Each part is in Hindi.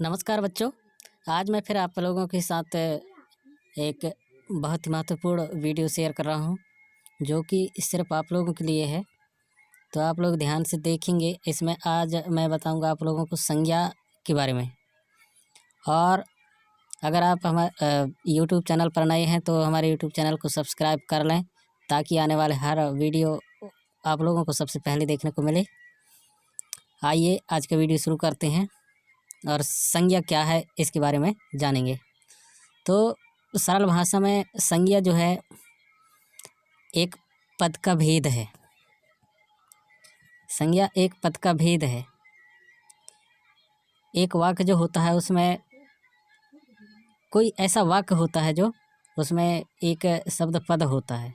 नमस्कार बच्चों। आज मैं फिर आप लोगों के साथ एक बहुत ही महत्वपूर्ण वीडियो शेयर कर रहा हूं, जो कि सिर्फ आप लोगों के लिए है। तो आप लोग ध्यान से देखेंगे। इसमें आज मैं बताऊंगा आप लोगों को संज्ञा के बारे में। और अगर आप हमारे यूट्यूब चैनल पर नए हैं तो हमारे यूट्यूब चैनल को सब्सक्राइब कर लें, ताकि आने वाले हर वीडियो आप लोगों को सबसे पहले देखने को मिले। आइए आज का वीडियो शुरू करते हैं और संज्ञा क्या है इसके बारे में जानेंगे। तो सरल भाषा में संज्ञा जो है एक पद का भेद है। संज्ञा एक पद का भेद है। एक वाक्य जो होता है उसमें कोई ऐसा वाक्य होता है जो उसमें एक शब्द पद होता है,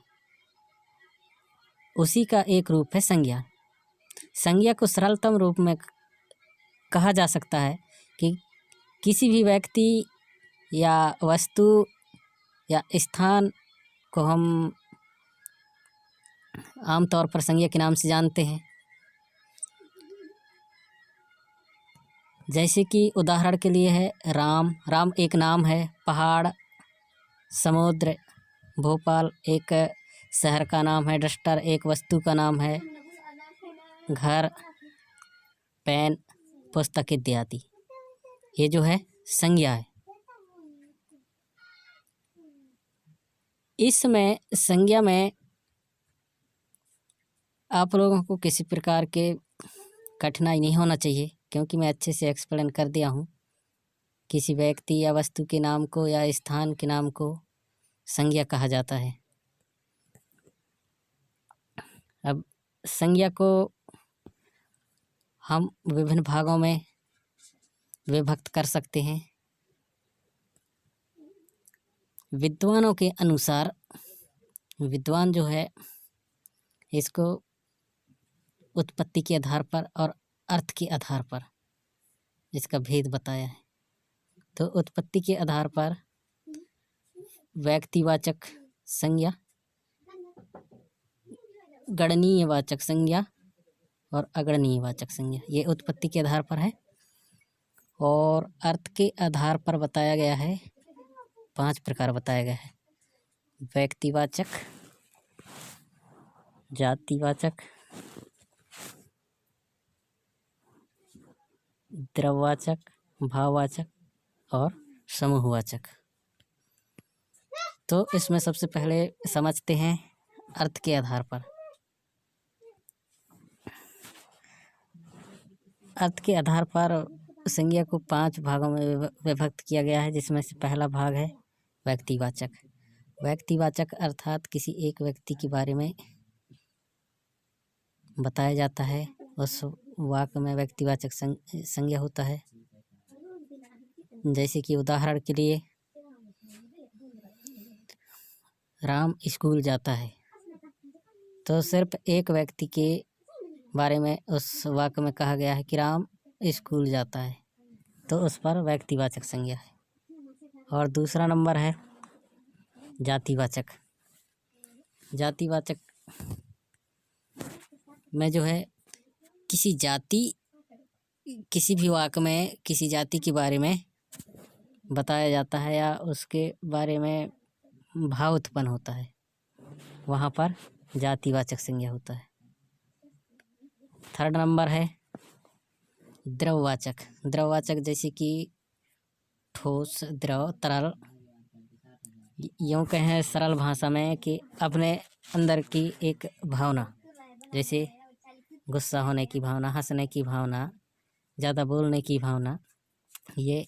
उसी का एक रूप है संज्ञा। संज्ञा को सरलतम रूप में कहा जा सकता है कि किसी भी व्यक्ति या वस्तु या स्थान को हम आमतौर पर संज्ञा के नाम से जानते हैं। जैसे कि उदाहरण के लिए है राम। राम एक नाम है। पहाड़, समुद्र, भोपाल एक शहर का नाम है। डस्टर एक वस्तु का नाम है। घर, पेन, पुस्तक इत्यादि, ये जो है संज्ञा है। इसमें संज्ञा में आप लोगों को किसी प्रकार के कठिनाई नहीं होना चाहिए, क्योंकि मैं अच्छे से एक्सप्लेन कर दिया हूँ। किसी व्यक्ति या वस्तु के नाम को या स्थान के नाम को संज्ञा कहा जाता है। अब संज्ञा को हम विभिन्न भागों में विभक्त कर सकते हैं। विद्वानों के अनुसार, विद्वान जो है इसको उत्पत्ति के आधार पर और अर्थ के आधार पर इसका भेद बताया है। तो उत्पत्ति के आधार पर व्यक्तिवाचक संज्ञा, गणनीयवाचक संज्ञा और अगणनीयवाचक संज्ञा, ये उत्पत्ति के आधार पर है। और अर्थ के आधार पर बताया गया है, 5 प्रकार बताया गया है। व्यक्तिवाचक, जातिवाचक, द्रववाचक, भाववाचक और समूहवाचक। तो इसमें सबसे पहले समझते हैं अर्थ के आधार पर। अर्थ के आधार पर संज्ञा को 5 भागों में विभक्त किया गया है, जिसमें से पहला भाग है व्यक्तिवाचक। व्यक्तिवाचक अर्थात किसी एक व्यक्ति के बारे में बताया जाता है, उस वाक्य में व्यक्तिवाचक संज्ञा होता है। जैसे कि उदाहरण के लिए राम स्कूल जाता है, तो सिर्फ एक व्यक्ति के बारे में उस वाक्य में कहा गया है कि राम स्कूल जाता है, तो उस पर व्यक्तिवाचक संज्ञा है। और दूसरा नंबर है जातिवाचक। जातिवाचक में जो है किसी जाति, किसी भी वाक्य में किसी जाति के बारे में बताया जाता है या उसके बारे में भाव उत्पन्न होता है, वहाँ पर जातिवाचक संज्ञा होता है। थर्ड नंबर है द्रववाचक। द्रववाचक जैसे कि ठोस, द्रव, तरल। यूँ कहें सरल भाषा में कि अपने अंदर की एक भावना, जैसे गुस्सा होने की भावना, हंसने की भावना, ज़्यादा बोलने की भावना, ये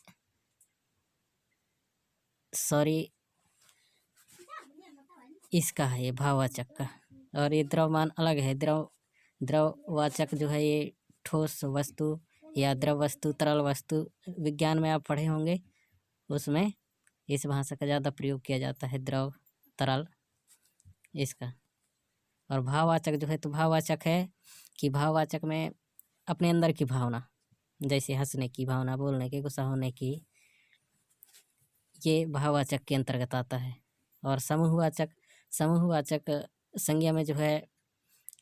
इसका है, ये भाववाचक का। और ये द्रव्यमान अलग है। द्रववाचक जो है ये ठोस वस्तु या द्रव वस्तु, तरल वस्तु, विज्ञान में आप पढ़े होंगे, उसमें इस भाषा का ज़्यादा प्रयोग किया जाता है, द्रव, तरल, इसका। और भाववाचक जो है, तो भाववाचक है कि भाववाचक में अपने अंदर की भावना, जैसे हंसने की भावना, बोलने की, गुस्सा होने की, ये भाववाचक के अंतर्गत आता है। और समूहवाचक, समूहवाचक संज्ञा में जो है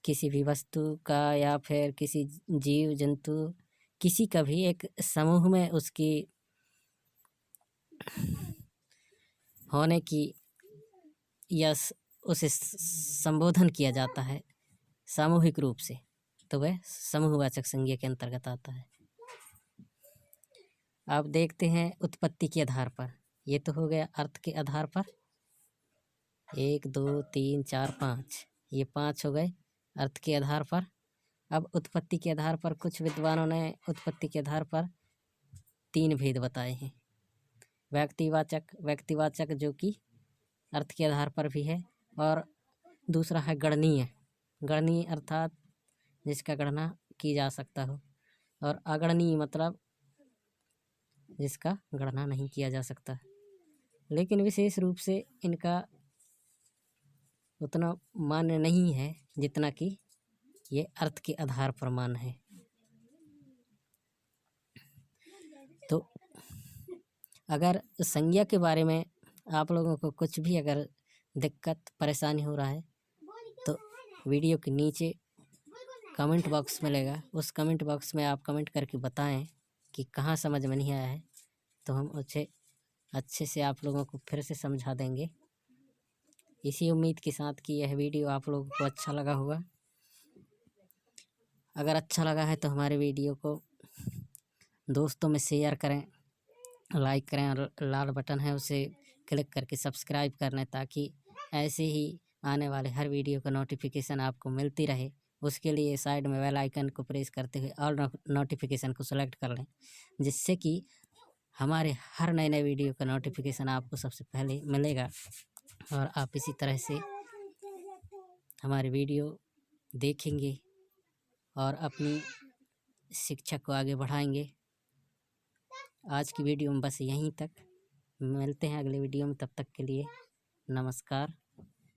किसी भी वस्तु का या फिर किसी जीव जंतु, किसी का भी एक समूह में उसकी होने की या उसे संबोधन किया जाता है सामूहिक रूप से, तो वह समूहवाचक संज्ञा के अंतर्गत आता है। आप देखते हैं उत्पत्ति के आधार पर, ये तो हो गया अर्थ के आधार पर, 1 2 3 4 5, ये 5 हो गए अर्थ के आधार पर। अब उत्पत्ति के आधार पर कुछ विद्वानों ने उत्पत्ति के आधार पर 3 भेद बताए हैं। व्यक्तिवाचक जो कि अर्थ के आधार पर भी है, और दूसरा है गणनीय अर्थात जिसका गणना की जा सकता हो, और अगणनीय मतलब जिसका गणना नहीं किया जा सकता। लेकिन विशेष रूप से इनका उतना मान्य नहीं है जितना कि ये अर्थ के आधार पर मान्य है। तो अगर संज्ञा के बारे में आप लोगों को कुछ भी अगर दिक्कत परेशानी हो रहा है तो वीडियो के नीचे कमेंट बॉक्स मिलेगा, उस कमेंट बॉक्स में आप कमेंट करके बताएं कि कहाँ समझ में नहीं आया है, तो हम अच्छे से आप लोगों को फिर से समझा देंगे। इसी उम्मीद के साथ कि यह वीडियो आप लोगों को अच्छा लगा होगा। अगर अच्छा लगा है तो हमारे वीडियो को दोस्तों में शेयर करें, लाइक करें, और लाल बटन है उसे क्लिक करके सब्सक्राइब कर लें, ताकि ऐसे ही आने वाले हर वीडियो का नोटिफिकेशन आपको मिलती रहे। उसके लिए साइड में बेल आइकन को प्रेस करते हुए ऑल नोटिफिकेशन को सेलेक्ट कर लें, जिससे कि हमारे हर नए वीडियो का नोटिफिकेशन आपको सबसे पहले मिलेगा, और आप इसी तरह से हमारे वीडियो देखेंगे और अपनी शिक्षा को आगे बढ़ाएंगे। आज की वीडियो में बस यहीं तक, मिलते हैं अगले वीडियो में, तब तक के लिए नमस्कार।